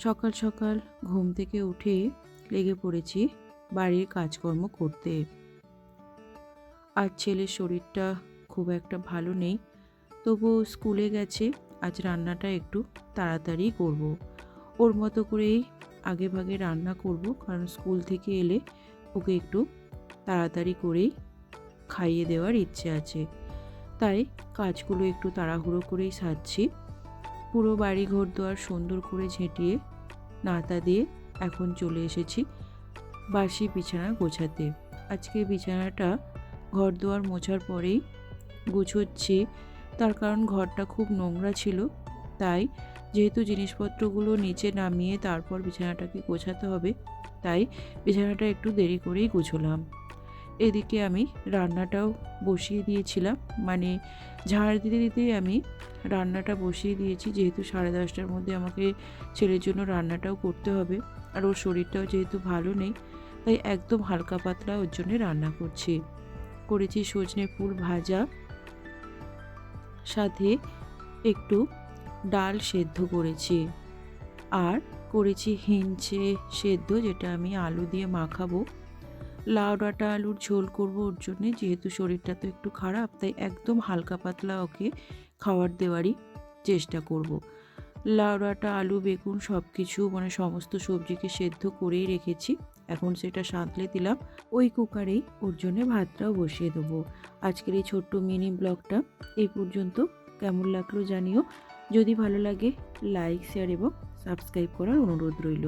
সকাল সকাল ঘুম থেকে উঠে লেগে পড়েছি বাড়ির কাজকর্ম করতে। আজ ছেলের শরীরটা খুব একটা ভালো নেই, তবুও স্কুলে গেছে। আজ রান্নাটা একটু তাড়াতাড়ি করব। ওর মতো করেই আগে ভাগে রান্না করব, কারণ স্কুল থেকে এলে ওকে একটু তাড়াতাড়ি করেই খাইয়ে দেওয়ার ইচ্ছে আছে। তাই কাজগুলো একটু তাড়াহুড়ো করেই সারছি। পুরো বাড়ি ঘর দুয়ার সুন্দর করে ঝেঁটিয়ে নাতা দিয়ে এখন চলে এসেছি বাসি বিছানা গোছাতে। আজকে বিছানাটা ঘর দুয়ার মোছার পরেই গুছোচ্ছি, তার কারণ ঘরটা খুব নোংরা ছিল। তাই যেহেতু জিনিসপত্রগুলো নিচে নামিয়ে তারপর বিছানাটাকে গোছাতে হবে, তাই বিছানাটা একটু দেরি করেই গুছোলাম। এদিকে আমি রান্নাটাও বসিয়ে দিয়েছিলাম, মানে ঝাড় দিতে দিতেই আমি রান্নাটা বসিয়ে দিয়েছি, যেহেতু 10:30টার মধ্যে আমাকে ছেলের জন্য রান্নাটাও করতে হবে। আর ওর শরীরটাও যেহেতু ভালো নেই, তাই একদম হালকা পাতলা ওর জন্য রান্না করেছি সজনে ফুল ভাজা, সাথে একটু ডাল সেদ্ধ করেছি, আর করেছি হিঞ্চে সেদ্ধ, যেটা আমি আলু দিয়ে মাখাবো। লাউ ডাঁটা আলুর ঝোল করবো ওর জন্যে, যেহেতু শরীরটা তো একটু খারাপ, তাই একদম হালকা পাতলা ওকে খাবার দেওয়ারই চেষ্টা করব। লাউ ডাঁটা আলু বেগুন সব কিছু মানে সমস্ত সবজিকে সেদ্ধ করেই রেখেছি, এখন সেটা সাঁতলে দিলাম। ওই কুকারেই ওর জন্যে ভাতটাও বসিয়ে দেবো। আজকের এই ছোট্ট মিনি ব্লগটা এই পর্যন্ত। কেমন লাগলো জানিও। যদি ভালো লাগে লাইক শেয়ার এবং সাবস্ক্রাইব করার অনুরোধ রইল।